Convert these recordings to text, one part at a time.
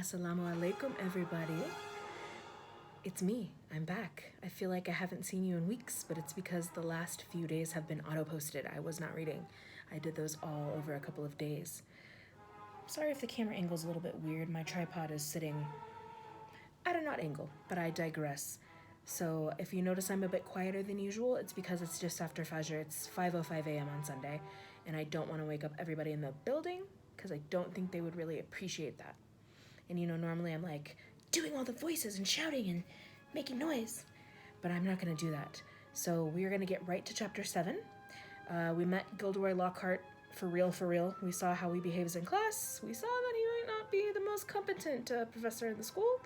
Assalamu alaikum, everybody. It's me. I'm back. I feel like I haven't seen you in weeks, but it's because the last few days have been auto-posted. I was not reading. I did those all over a couple of days. Sorry if the camera angle's a little bit weird. My tripod is sitting at an odd angle, but I digress. So if you notice I'm a bit quieter than usual, it's because it's just after Fajr. It's 5:05 a.m. on Sunday, and I don't want to wake up everybody in the building because I don't think they would really appreciate that. And normally I'm like doing all the voices and shouting and making noise, but I'm not going to do that. So we're going to get right to chapter 7. We met Gilderoy Lockhart for real. We saw how he behaves in class. We saw that he might not be the most competent professor in the school,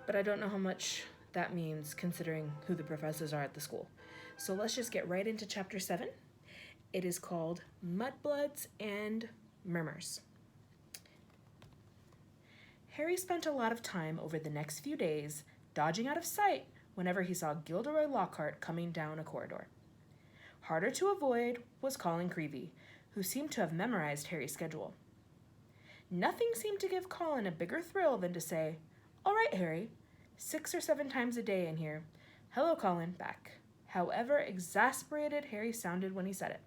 but I don't know how much that means considering who the professors are at the school. So let's just get right into chapter 7. It is called Mudbloods and Murmurs. Harry spent a lot of time over the next few days dodging out of sight whenever he saw Gilderoy Lockhart coming down a corridor. Harder to avoid was Colin Creevey, who seemed to have memorized Harry's schedule. Nothing seemed to give Colin a bigger thrill than to say, "All right, Harry," 6 or 7 times a day, and hear, "Hello, Colin," back, however exasperated Harry sounded when he said it.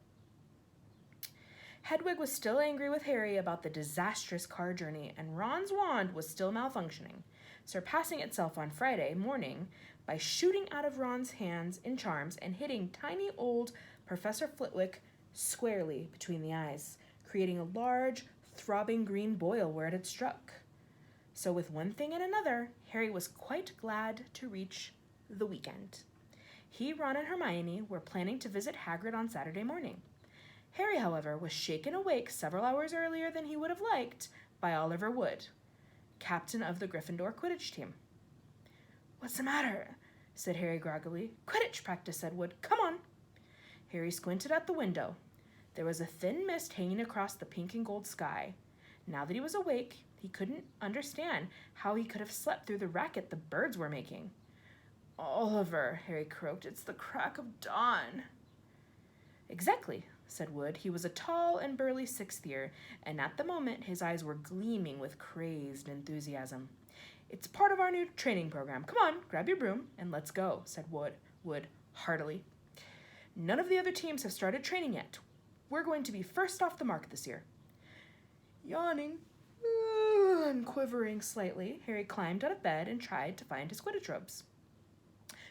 Hedwig was still angry with Harry about the disastrous car journey, and Ron's wand was still malfunctioning, surpassing itself on Friday morning by shooting out of Ron's hands in charms and hitting tiny old Professor Flitwick squarely between the eyes, creating a large, throbbing green boil where it had struck. So with one thing and another, Harry was quite glad to reach the weekend. He, Ron, and Hermione were planning to visit Hagrid on Saturday morning. Harry, however, was shaken awake several hours earlier than he would have liked by Oliver Wood, captain of the Gryffindor Quidditch team. "What's the matter?" said Harry groggily. "Quidditch practice," said Wood. "Come on." Harry squinted at the window. There was a thin mist hanging across the pink and gold sky. Now that he was awake, he couldn't understand how he could have slept through the racket the birds were making. "Oliver," Harry croaked, "it's the crack of dawn." "Exactly," said Wood. He was a tall and burly 6th year, and at the moment his eyes were gleaming with crazed enthusiasm. "It's part of our new training program. Come on, grab your broom, and let's go," said Wood heartily. "None of the other teams have started training yet. We're going to be first off the mark this year." Yawning and quivering slightly, Harry climbed out of bed and tried to find his Quidditch robes.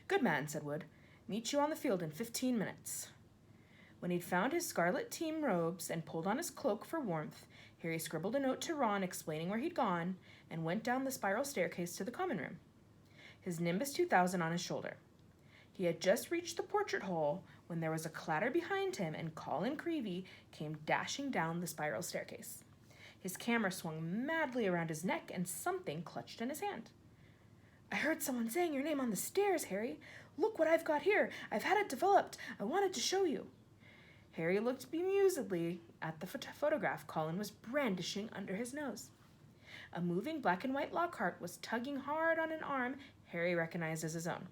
"Good man," said Wood. "Meet you on the field in 15 minutes. When he'd found his scarlet team robes and pulled on his cloak for warmth, Harry scribbled a note to Ron explaining where he'd gone and went down the spiral staircase to the common room, his Nimbus 2000 on his shoulder. He had just reached the portrait hole when there was a clatter behind him and Colin Creevey came dashing down the spiral staircase. His camera swung madly around his neck and something clutched in his hand. "I heard someone saying your name on the stairs, Harry. Look what I've got here. I've had it developed. I wanted to show you." Harry looked bemusedly at the photograph Colin was brandishing under his nose. A moving black and white Lockhart was tugging hard on an arm Harry recognized as his own.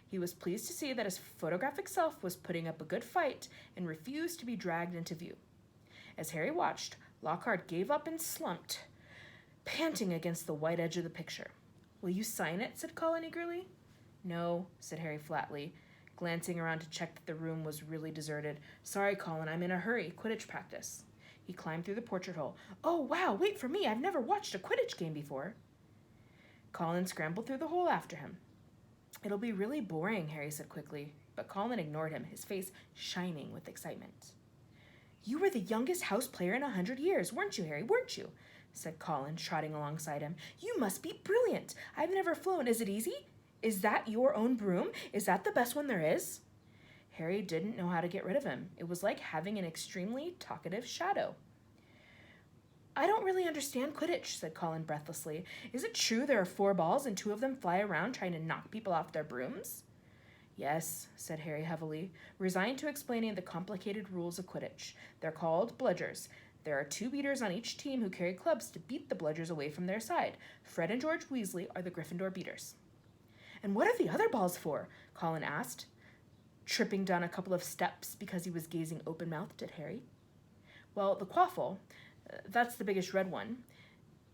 He was pleased to see that his photographic self was putting up a good fight and refused to be dragged into view. As Harry watched, Lockhart gave up and slumped, panting against the white edge of the picture. "Will you sign it?" said Colin eagerly. "No," said Harry flatly, glancing around to check that the room was really deserted. "Sorry, Colin, I'm in a hurry. Quidditch practice." He climbed through the portrait hole. "Oh, wow, wait for me. I've never watched a Quidditch game before." Colin scrambled through the hole after him. "It'll be really boring," Harry said quickly, but Colin ignored him, his face shining with excitement. "You were the youngest house player in 100 years, weren't you, Harry? Weren't you?" said Colin, trotting alongside him. "You must be brilliant. I've never flown. Is it easy? Is that your own broom? Is that the best one there is?" Harry didn't know how to get rid of him. It was like having an extremely talkative shadow. "I don't really understand Quidditch," said Colin breathlessly. "Is it true there are 4 balls and 2 of them fly around trying to knock people off their brooms?" "Yes," said Harry heavily, resigned to explaining the complicated rules of Quidditch. "They're called bludgers. There are 2 beaters on each team who carry clubs to beat the bludgers away from their side. Fred and George Weasley are the Gryffindor beaters." "And what are the other balls for?" Colin asked, tripping down a couple of steps because he was gazing open-mouthed at Harry. "Well, the quaffle, that's the biggest red one.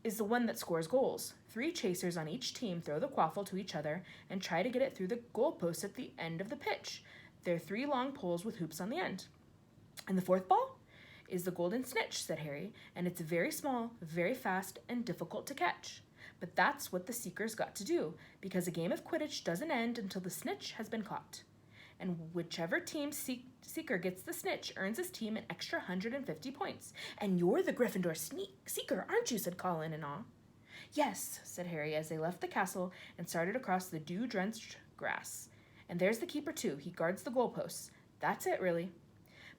is the one that scores goals. 3 chasers on each team throw the quaffle to each other and try to get it through the goalpost at the end of the pitch. They're 3 long poles with hoops on the end. And the 4th ball is the golden snitch, said Harry, and it's very small, very fast, and difficult to catch. But that's what the seekers got to do, because a game of Quidditch doesn't end until the snitch has been caught. And whichever team seeker gets the snitch earns his team an extra 150 points. And you're the Gryffindor seeker, aren't you? Said Colin in awe. Yes, said Harry as they left the castle and started across the dew-drenched grass. And there's the keeper too. He guards the goalposts. That's it, really.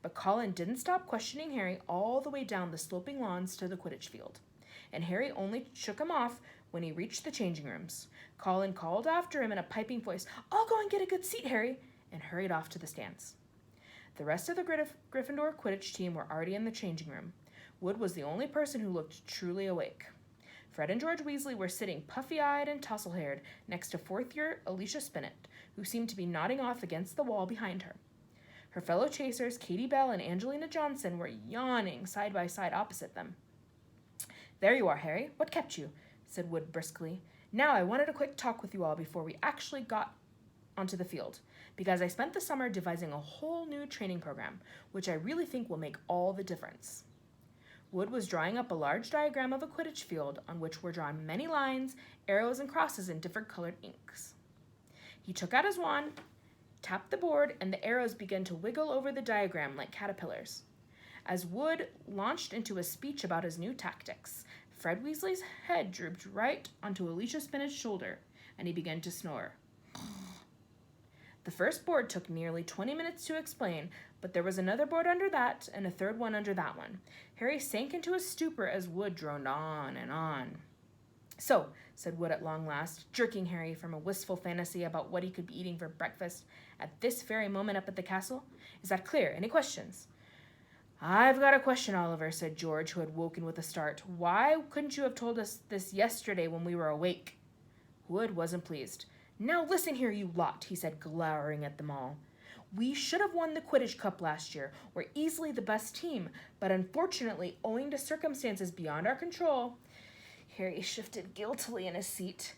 But Colin didn't stop questioning Harry all the way down the sloping lawns to the Quidditch field. And Harry only shook him off when he reached the changing rooms. Colin called after him in a piping voice, "I'll go and get a good seat, Harry," and hurried off to the stands. The rest of the Gryffindor Quidditch team were already in the changing room. Wood was the only person who looked truly awake. Fred and George Weasley were sitting puffy-eyed and tousle-haired next to 4th-year Alicia Spinnet, who seemed to be nodding off against the wall behind her. Her fellow chasers, Katie Bell and Angelina Johnson, were yawning side by side opposite them. "There you are, Harry. What kept you?" said Wood briskly. "Now I wanted a quick talk with you all before we actually got onto the field, because I spent the summer devising a whole new training program, which I really think will make all the difference." Wood was drawing up a large diagram of a Quidditch field on which were drawn many lines, arrows, and crosses in different colored inks. He took out his wand, tapped the board, and the arrows began to wiggle over the diagram like caterpillars. As Wood launched into a speech about his new tactics, Fred Weasley's head drooped right onto Alicia Spinnet's shoulder, and he began to snore. The first board took nearly 20 minutes to explain, but there was another board under that, and a third one under that one. Harry sank into a stupor as Wood droned on and on. "So," said Wood at long last, jerking Harry from a wistful fantasy about what he could be eating for breakfast at this very moment up at the castle, "is that clear? Any questions?" "I've got a question, Oliver," said George, who had woken with a start. "Why couldn't you have told us this yesterday when we were awake?" Wood wasn't pleased. "Now listen here, you lot," he said, glowering at them all. "We should have won the Quidditch Cup last year. We're easily the best team, but unfortunately, owing to circumstances beyond our control..." Harry shifted guiltily in his seat.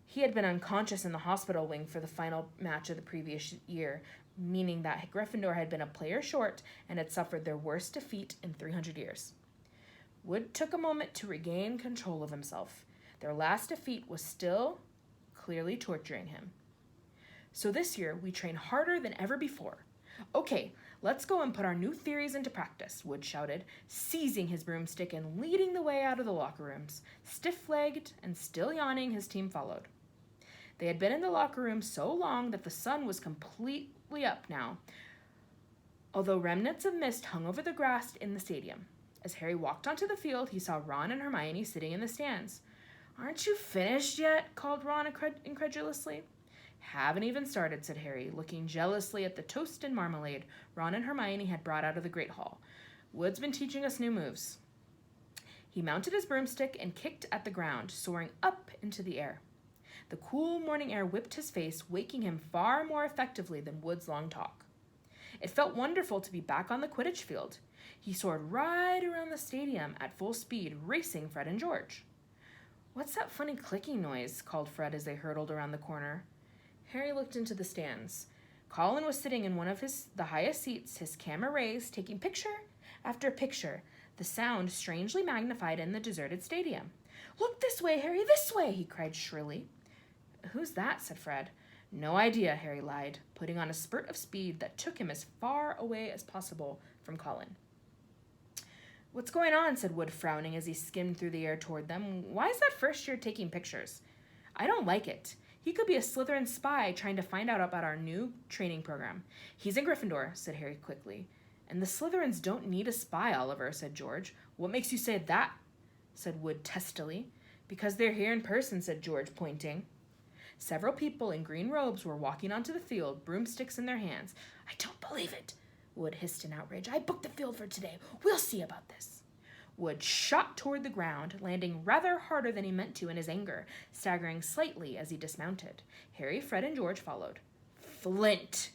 He had been unconscious in the hospital wing for the final match of the previous year, meaning that Gryffindor had been a player short and had suffered their worst defeat in 300 years. Wood took a moment to regain control of himself. Their last defeat was still clearly torturing him. "So this year, we train harder than ever before. Okay, let's go and put our new theories into practice," Wood shouted, seizing his broomstick and leading the way out of the locker rooms. Stiff-legged and still yawning, his team followed. They had been in the locker room so long that the sun was completely up now, although remnants of mist hung over the grass in the stadium. As Harry walked onto the field, he saw Ron and Hermione sitting in the stands. "Aren't you finished yet?" called Ron incredulously. "Haven't even started," said Harry, looking jealously at the toast and marmalade Ron and Hermione had brought out of the Great Hall. "Wood's been teaching us new moves." He mounted his broomstick and kicked at the ground, soaring up into the air. The cool morning air whipped his face, waking him far more effectively than Wood's long talk. It felt wonderful to be back on the Quidditch field. He soared right around the stadium at full speed, racing Fred and George. "What's that funny clicking noise?" called Fred as they hurtled around the corner. Harry looked into the stands. Colin was sitting in one of the highest seats, his camera raised, taking picture after picture, the sound strangely magnified in the deserted stadium. "Look this way, Harry, this way!" he cried shrilly. "Who's that?" said Fred. "No idea," Harry lied, putting on a spurt of speed that took him as far away as possible from Colin. "What's going on?" said Wood, frowning as he skimmed through the air toward them. "Why is that first year taking pictures? I don't like it. He could be a Slytherin spy trying to find out about our new training program." "He's in Gryffindor," said Harry quickly. "And the Slytherins don't need a spy, Oliver," said George. "What makes you say that?" said Wood testily. "Because they're here in person," said George, pointing. Several people in green robes were walking onto the field, broomsticks in their hands. "I don't believe it," Wood hissed in outrage. "I booked the field for today. We'll see about this." Wood shot toward the ground, landing rather harder than he meant to in his anger, staggering slightly as he dismounted. Harry, Fred, and George followed. "Flint!"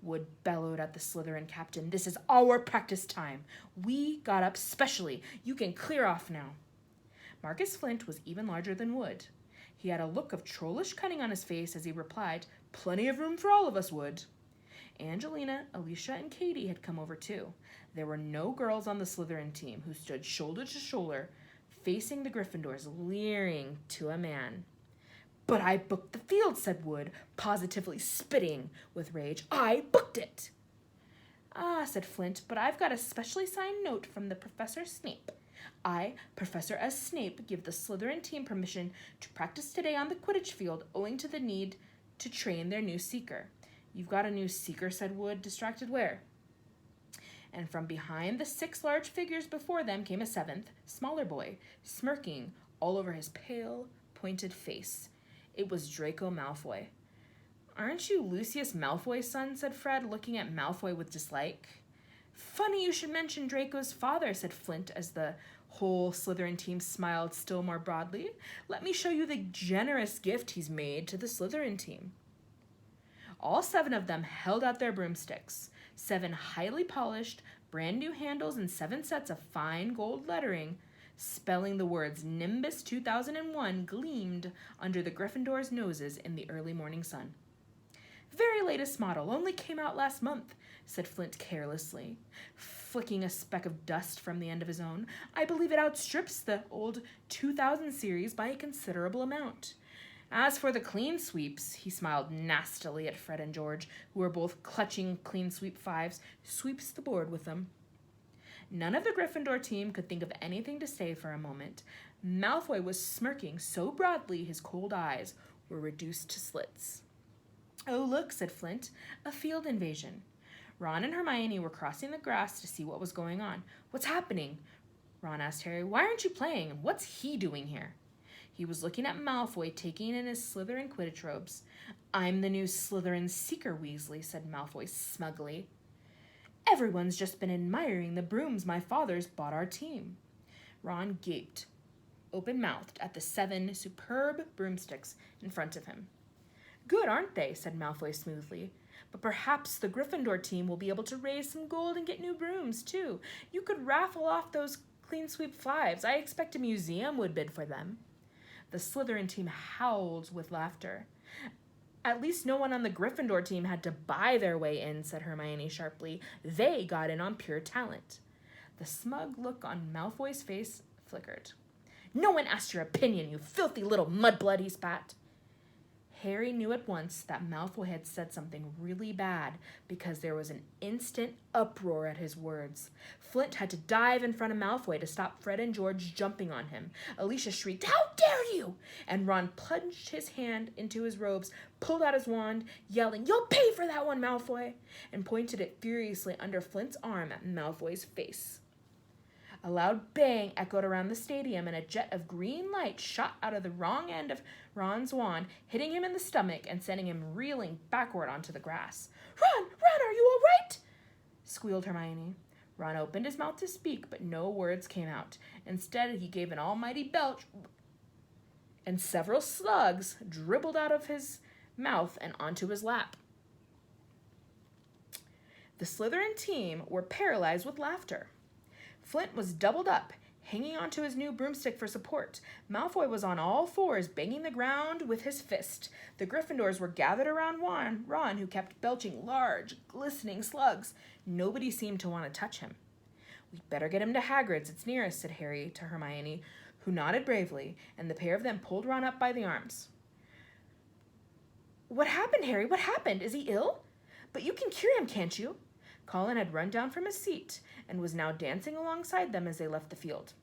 Wood bellowed at the Slytherin captain. "This is our practice time. We got up specially. You can clear off now." Marcus Flint was even larger than Wood. He had a look of trollish cunning on his face as he replied, "Plenty of room for all of us, Wood." Angelina, Alicia, and Katie had come over too. There were no girls on the Slytherin team, who stood shoulder to shoulder, facing the Gryffindors, leering to a man. "But I booked the field," said Wood, positively spitting with rage. "I booked it." "Ah," said Flint, "but I've got a specially signed note from the Professor Snape. I, Professor S. Snape, give the Slytherin team permission to practice today on the Quidditch field owing to the need to train their new seeker." "You've got a new seeker," said Wood, distracted. "Where?" And from behind the 6 large figures before them came a 7th, smaller boy, smirking all over his pale, pointed face. It was Draco Malfoy. "Aren't you Lucius Malfoy's son?" said Fred, looking at Malfoy with dislike. "Funny you should mention Draco's father," said Flint, as the whole Slytherin team smiled still more broadly. "Let me show you the generous gift he's made to the Slytherin team." All 7 of them held out their broomsticks. 7 highly polished, brand new handles and 7 sets of fine gold lettering spelling the words Nimbus 2001 gleamed under the Gryffindors' noses in the early morning sun. "Very latest model, only came out last month," said Flint carelessly, flicking a speck of dust from the end of his own. "I believe it outstrips the old 2000 series by a considerable amount. As for the clean sweeps," he smiled nastily at Fred and George, who were both clutching clean sweep 5s, "sweeps the board with them." None of the Gryffindor team could think of anything to say for a moment. Malfoy was smirking so broadly his cold eyes were reduced to slits. "Oh, look," said Flint, "a field invasion." Ron and Hermione were crossing the grass to see what was going on. "What's happening?" Ron asked Harry. "Why aren't you playing? And what's he doing here?" He was looking at Malfoy, taking in his Slytherin Quidditch robes. "I'm the new Slytherin Seeker, Weasley," said Malfoy smugly. "Everyone's just been admiring the brooms my father's bought our team." Ron gaped, open-mouthed, at the 7 superb broomsticks in front of him. "Good, aren't they?" said Malfoy smoothly. "But perhaps the Gryffindor team will be able to raise some gold and get new brooms, too. You could raffle off those clean sweep 5s. I expect a museum would bid for them." The Slytherin team howled with laughter. "At least no one on the Gryffindor team had to buy their way in," said Hermione sharply. "They got in on pure talent." The smug look on Malfoy's face flickered. "No one asked your opinion, you filthy little mudblood," he spat. Harry knew at once that Malfoy had said something really bad because there was an instant uproar at his words. Flint had to dive in front of Malfoy to stop Fred and George jumping on him. Alicia shrieked, "How dare you!" And Ron plunged his hand into his robes, pulled out his wand, yelling, "You'll pay for that one, Malfoy!" and pointed it furiously under Flint's arm at Malfoy's face. A loud bang echoed around the stadium, and a jet of green light shot out of the wrong end of Ron's wand, hitting him in the stomach and sending him reeling backward onto the grass. "Ron! Ron, are you all right?" squealed Hermione. Ron opened his mouth to speak, but no words came out. Instead, he gave an almighty belch, and several slugs dribbled out of his mouth and onto his lap. The Slytherin team were paralyzed with laughter. Flint was doubled up, hanging onto his new broomstick for support. Malfoy was on all fours, banging the ground with his fist. The Gryffindors were gathered around Ron, who kept belching large, glistening slugs. Nobody seemed to want to touch him. "We'd better get him to Hagrid's, it's nearest," said Harry to Hermione, who nodded bravely, and the pair of them pulled Ron up by the arms. "What happened, Harry? What happened? Is he ill? But you can cure him, can't you?" Colin had run down from his seat and was now dancing alongside them as they left the field.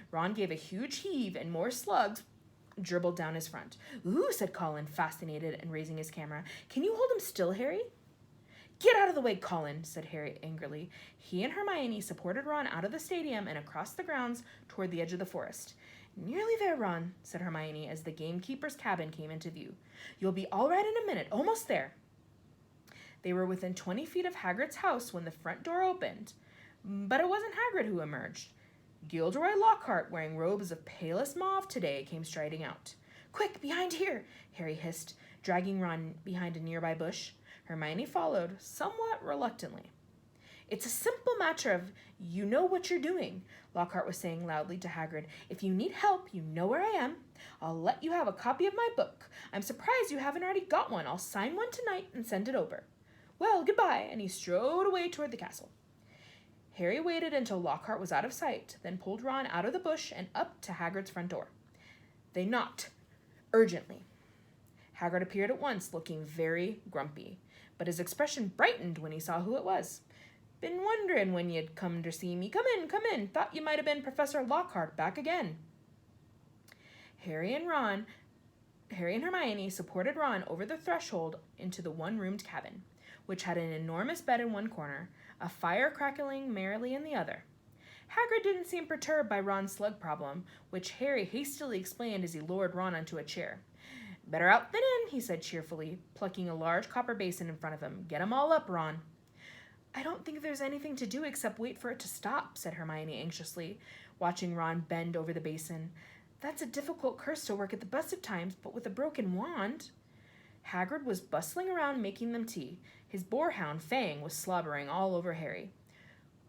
Ron gave a huge heave, and more slugs dribbled down his front. "Ooh," said Colin, fascinated and raising his camera. "Can you hold him still, Harry?" "Get out of the way, Colin," said Harry angrily. He and Hermione supported Ron out of the stadium and across the grounds toward the edge of the forest. "Nearly there, Ron," said Hermione as the gamekeeper's cabin came into view. "You'll be all right in a minute, almost there." They were within 20 feet of Hagrid's house when the front door opened, but it wasn't Hagrid who emerged. Gilderoy Lockhart, wearing robes of palest mauve today, came striding out. "Quick, behind here," Harry hissed, dragging Ron behind a nearby bush. Hermione followed, somewhat reluctantly. It's a simple matter of you know what you're doing, Lockhart was saying loudly to Hagrid. If you need help, you know where I am. I'll let you have a copy of my book. I'm surprised you haven't already got one. I'll sign one tonight and send it over. Well, goodbye, and he strode away toward the castle. Harry waited until Lockhart was out of sight, then pulled Ron out of the bush and up to Hagrid's front door. They knocked, urgently. Hagrid appeared at once, looking very grumpy, but his expression brightened when he saw who it was. Been wondering when you'd come to see me. Come in. Thought you might have been Professor Lockhart back again. Harry and Hermione supported Ron over the threshold into the one-roomed cabin, which had an enormous bed in one corner, a fire crackling merrily in the other. Hagrid didn't seem perturbed by Ron's slug problem, which Harry hastily explained as he lowered Ron onto a chair. Better out than in, he said cheerfully, plucking a large copper basin in front of him. Get 'em all up, Ron. I don't think there's anything to do except wait for it to stop, said Hermione anxiously, watching Ron bend over the basin. That's a difficult curse to work at the best of times, but with a broken wand. Hagrid was bustling around making them tea. His boarhound, Fang, was slobbering all over Harry.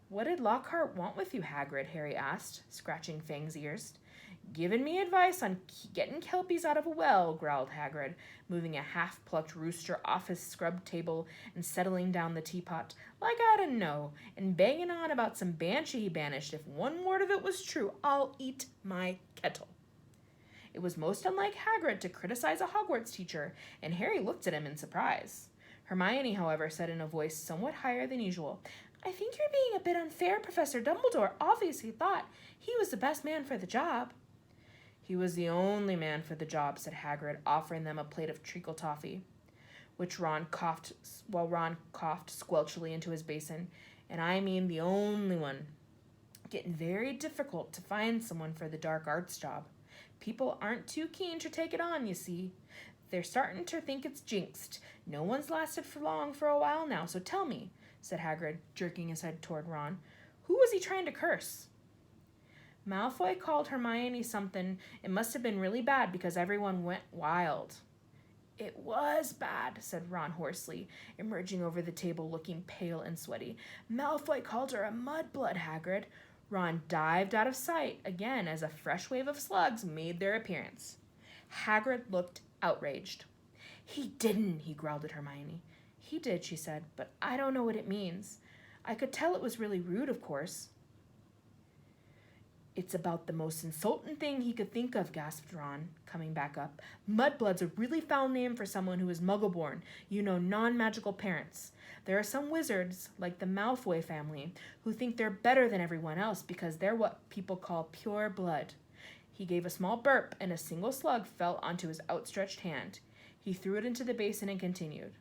What did Lockhart want with you, Hagrid? Harry asked, scratching Fang's ears. Giving me advice on getting kelpies out of a well, growled Hagrid, moving a half-plucked rooster off his scrubbed table and settling down the teapot. Like I didn't know, and banging on about some banshee he banished. If one word of it was true, I'll eat my kettle. It was most unlike Hagrid to criticize a Hogwarts teacher, and Harry looked at him in surprise. Hermione, however, said in a voice somewhat higher than usual, I think you're being a bit unfair. Professor Dumbledore obviously thought he was the best man for the job. He was the only man for the job, said Hagrid, offering them a plate of treacle toffee, while Ron coughed squelchily into his basin. And I mean the only one. Getting very difficult to find someone for the dark arts job. People aren't too keen to take it on, you see. They're starting to think it's jinxed. No one's lasted for long for a while now, so tell me, said Hagrid, jerking his head toward Ron. Who was he trying to curse? Malfoy called Hermione something. It must have been really bad because everyone went wild. It was bad, said Ron hoarsely, emerging over the table looking pale and sweaty. Malfoy called her a mudblood, Hagrid. Ron dived out of sight again as a fresh wave of slugs made their appearance. Hagrid looked outraged. He didn't, he growled at Hermione. He did, she said, but I don't know what it means. I could tell it was really rude, of course. It's about the most insulting thing he could think of, gasped Ron, coming back up. Mudblood's a really foul name for someone who is muggle-born, non-magical parents. There are some wizards, like the Malfoy family, who think they're better than everyone else because they're what people call pure blood. He gave a small burp, and a single slug fell onto his outstretched hand. He threw it into the basin and continued.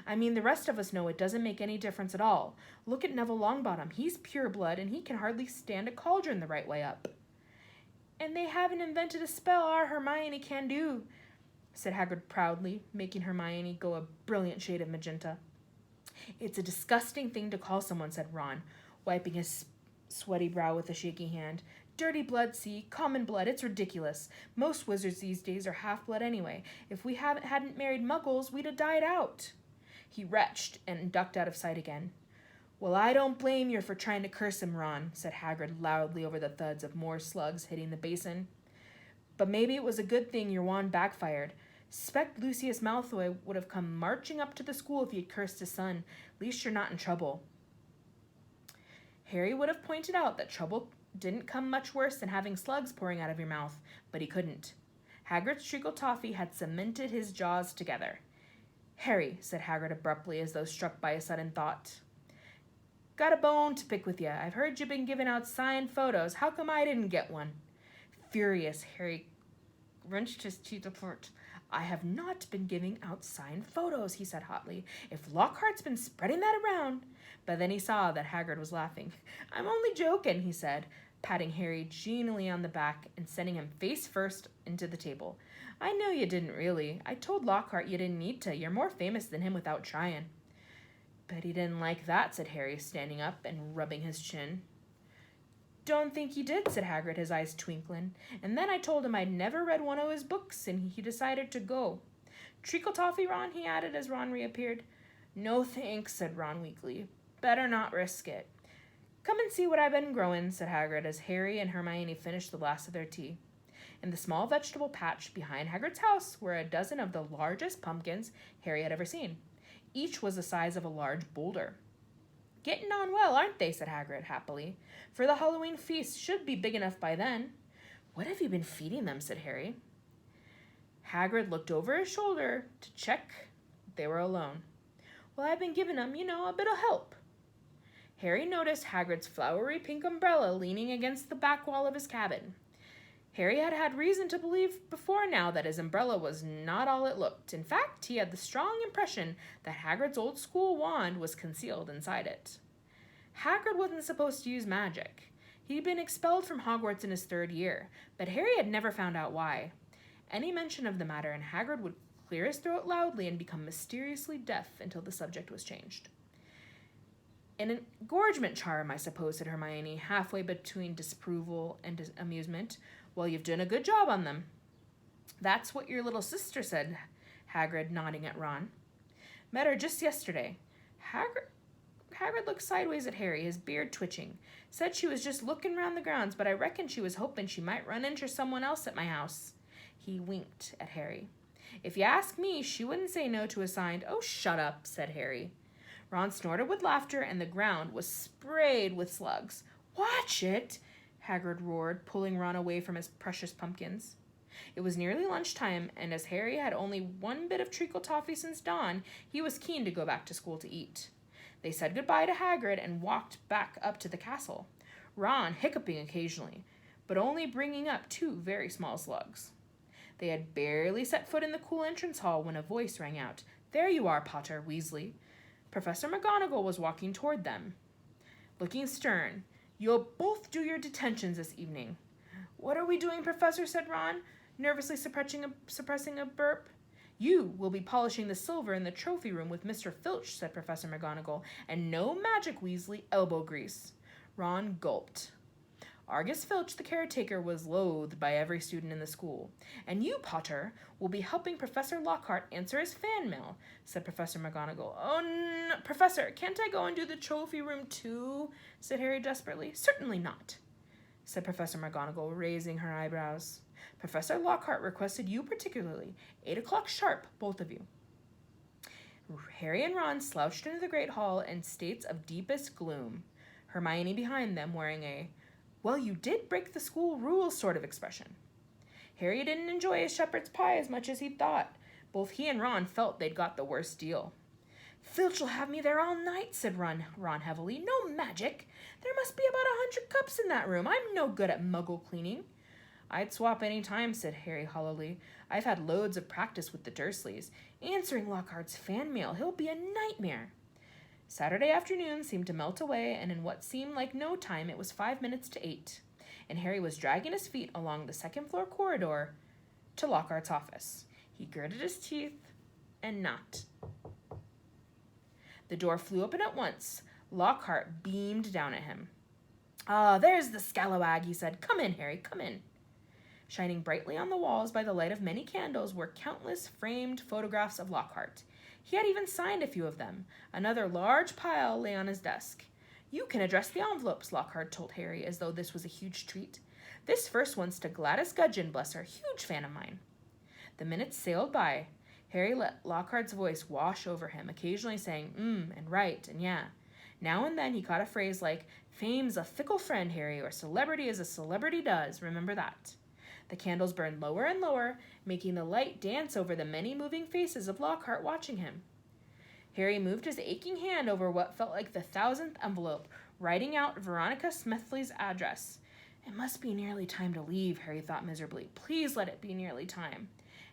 I mean, the rest of us know it doesn't make any difference at all. Look at Neville Longbottom. He's pure blood, and he can hardly stand a cauldron the right way up. And they haven't invented a spell our Hermione can do, said Hagrid proudly, making Hermione go a brilliant shade of magenta. It's a disgusting thing to call someone, said Ron, wiping his sweaty brow with a shaky hand. Dirty blood, see? Common blood. It's ridiculous. Most wizards these days are half-blood anyway. If we hadn't married muggles, we'd have died out. He retched and ducked out of sight again. Well, I don't blame you for trying to curse him, Ron, said Hagrid loudly over the thuds of more slugs hitting the basin. But maybe it was a good thing your wand backfired. Suspect Lucius Malfoy would have come marching up to the school if he had cursed his son. At least you're not in trouble. Harry would have pointed out that trouble didn't come much worse than having slugs pouring out of your mouth, but he couldn't. Hagrid's treacle toffee had cemented his jaws together. Harry, said Hagrid abruptly, as though struck by a sudden thought. Got a bone to pick with you. I've heard you've been giving out signed photos. How come I didn't get one? Furious, Harry wrenched his teeth apart. I have not been giving out signed photos, he said hotly. If Lockhart's been spreading that around. But then he saw that Hagrid was laughing. I'm only joking, he said, patting Harry genially on the back and sending him face first into the table. I know you didn't really. I told Lockhart you didn't need to. You're more famous than him without trying. Bet he didn't like that, said Harry, standing up and rubbing his chin. Don't think he did, said Hagrid, his eyes twinkling. And then I told him I'd never read one of his books, and he decided to go. Treacle toffee, Ron, he added as Ron reappeared. No thanks, said Ron weakly. Better not risk it. Come and see what I've been growing, said Hagrid as Harry and Hermione finished the last of their tea. In the small vegetable patch behind Hagrid's house were a dozen of the largest pumpkins Harry had ever seen. Each was the size of a large boulder. Getting on well, aren't they? Said Hagrid happily. For the Halloween feast should be big enough by then. What have you been feeding them? Said Harry. Hagrid looked over his shoulder to check they were alone. Well, I've been giving them, a bit of help. Harry noticed Hagrid's flowery pink umbrella leaning against the back wall of his cabin. Harry had had reason to believe before now that his umbrella was not all it looked. In fact, he had the strong impression that Hagrid's old school wand was concealed inside it. Hagrid wasn't supposed to use magic. He'd been expelled from Hogwarts in his 3rd year, but Harry had never found out why. Any mention of the matter, and Hagrid would clear his throat loudly and become mysteriously deaf until the subject was changed. An engorgement charm, I suppose, said Hermione, halfway between disapproval and amusement. Well, you've done a good job on them. That's what your little sister said, Hagrid, nodding at Ron. Met her just yesterday. Hagrid looked sideways at Harry, his beard twitching. Said she was just looking round the grounds, but I reckon she was hoping she might run into someone else at my house. He winked at Harry. If you ask me, she wouldn't say no to a signed. Oh, shut up, said Harry. Ron snorted with laughter, and the ground was sprayed with slugs. Watch it, Hagrid roared, pulling Ron away from his precious pumpkins. It was nearly lunchtime, and as Harry had only one bit of treacle toffee since dawn, he was keen to go back to school to eat. They said goodbye to Hagrid and walked back up to the castle, Ron hiccuping occasionally, but only bringing up 2 very small slugs. They had barely set foot in the cool entrance hall when a voice rang out. There you are, Potter, Weasley. Professor McGonagall was walking toward them, looking stern. You'll both do your detentions this evening. What are we doing, Professor? Said Ron, nervously suppressing a burp. You will be polishing the silver in the trophy room with Mr. Filch, said Professor McGonagall, and no magic, Weasley, elbow grease. Ron gulped. Argus Filch, the caretaker, was loathed by every student in the school. And you, Potter, will be helping Professor Lockhart answer his fan mail, said Professor McGonagall. Oh, no, Professor, can't I go and do the trophy room too? Said Harry desperately. Certainly not, said Professor McGonagall, raising her eyebrows. Professor Lockhart requested you particularly. 8 o'clock sharp, both of you. Harry and Ron slouched into the great hall in states of deepest gloom, Hermione behind them wearing a well, you did break the school rules sort of expression. Harry didn't enjoy his shepherd's pie as much as he'd thought. Both he and Ron felt they'd got the worst deal. Filch'll have me there all night, said Ron heavily. No magic. There must be about 100 cups in that room. I'm no good at muggle cleaning. I'd swap any time, said Harry hollowly. I've had loads of practice with the Dursleys. Answering Lockhart's fan mail, he'll be a nightmare. Saturday afternoon seemed to melt away, and in what seemed like no time, it was 5 minutes to 8, and Harry was dragging his feet along the second-floor corridor to Lockhart's office. He gritted his teeth and knocked. The door flew open at once. Lockhart beamed down at him. Ah, there's the scalawag, he said. Come in, Harry, come in. Shining brightly on the walls by the light of many candles were countless framed photographs of Lockhart. He had even signed a few of them. Another large pile lay on his desk. You can address the envelopes, Lockhart told Harry, as though this was a huge treat. This first one's to Gladys Gudgeon, bless her, huge fan of mine. The minutes sailed by. Harry let Lockhart's voice wash over him, occasionally saying, and right, and yeah. Now and then he caught a phrase like, fame's a fickle friend, Harry, or celebrity as a celebrity does, remember that. The candles burned lower and lower, making the light dance over the many moving faces of Lockhart watching him. Harry moved his aching hand over what felt like the 1,000th envelope, writing out Veronica Smithly's address. It must be nearly time to leave, Harry thought miserably. Please let it be nearly time.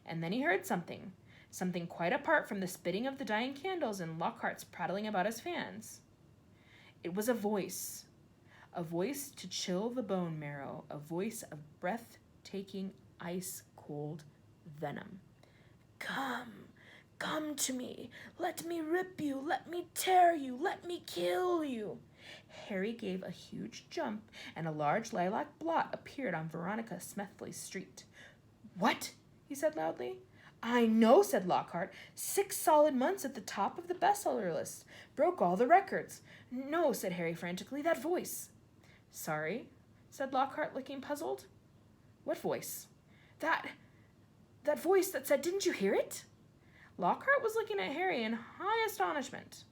And then he heard something quite apart from the spitting of the dying candles and Lockhart's prattling about his fans. It was a voice to chill the bone marrow, a voice of breathtaking, ice-cold venom. Come to me. Let me rip you. Let me tear you. Let me kill you. Harry gave a huge jump, and a large lilac blot appeared on Veronica Smithly's street. What? He said loudly. I know, said Lockhart. 6 solid months at the top of the bestseller list. Broke all the records. No, said Harry frantically, that voice. Sorry, said Lockhart, looking puzzled. What voice? That voice that said, didn't you hear it? Lockhart was looking at Harry in high astonishment.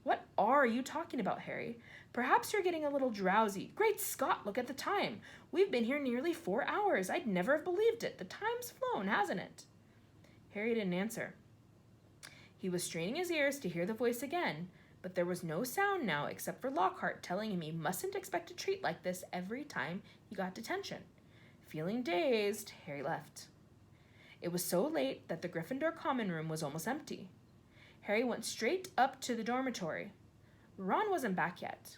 What are you talking about, Harry? Perhaps you're getting a little drowsy. Great Scott, look at the time. We've been here nearly 4 hours. I'd never have believed it. The time's flown, hasn't it? Harry didn't answer. He was straining his ears to hear the voice again, but there was no sound now except for Lockhart telling him he mustn't expect a treat like this every time he got detention. Feeling dazed, Harry left. It was so late that the Gryffindor common room was almost empty. Harry went straight up to the dormitory. Ron wasn't back yet.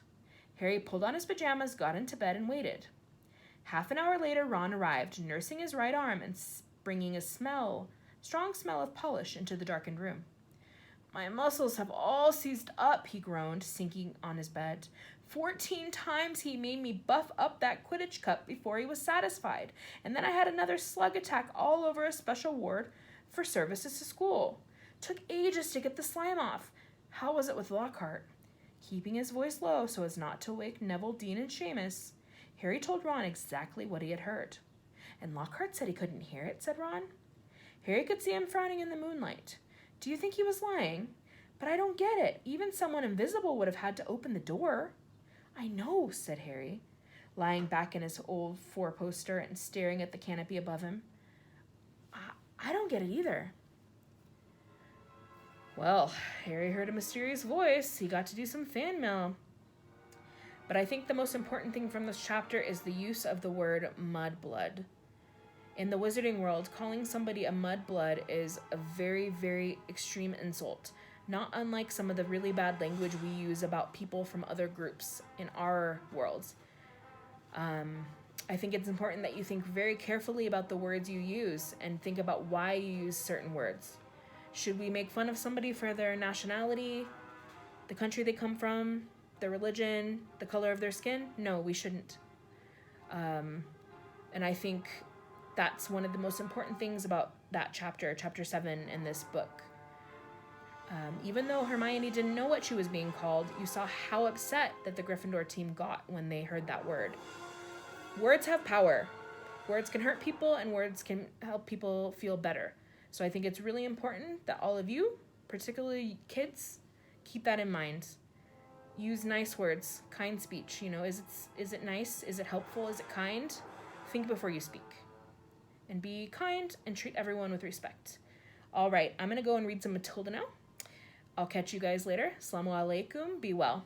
Harry pulled on his pajamas, got into bed, and waited. Half an hour later, Ron arrived, nursing his right arm and bringing a strong smell of polish into the darkened room. My muscles have all seized up, he groaned, sinking on his bed. 14 times he made me buff up that Quidditch cup before he was satisfied, and then I had another slug attack all over a special ward for services to school. Took ages to get the slime off. How was it with Lockhart? Keeping his voice low so as not to wake Neville, Dean, and Seamus, Harry told Ron exactly what he had heard. And Lockhart said he couldn't hear it, said Ron. Harry could see him frowning in the moonlight. Do you think he was lying? But I don't get it. Even someone invisible would have had to open the door. I know, said Harry, lying back in his old four-poster and staring at the canopy above him. I don't get it either. Well, Harry heard a mysterious voice. He got to do some fan mail. But I think the most important thing from this chapter is the use of the word mudblood. In the wizarding world, calling somebody a mudblood is a very, very extreme insult, not unlike some of the really bad language we use about people from other groups in our worlds. I think it's important that you think very carefully about the words you use and think about why you use certain words. Should we make fun of somebody for their nationality, the country they come from, their religion, the color of their skin? No, we shouldn't. And I think that's one of the most important things about that chapter, chapter 7 in this book. Even though Hermione didn't know what she was being called, you saw how upset that the Gryffindor team got when they heard that word. Words have power. Words can hurt people and words can help people feel better. So I think it's really important that all of you, particularly kids, keep that in mind. Use nice words, kind speech. You know, is it nice? Is it helpful? Is it kind? Think before you speak. And be kind and treat everyone with respect. All right, I'm going to go and read some Matilda now. I'll catch you guys later. Assalamu alaikum. Be well.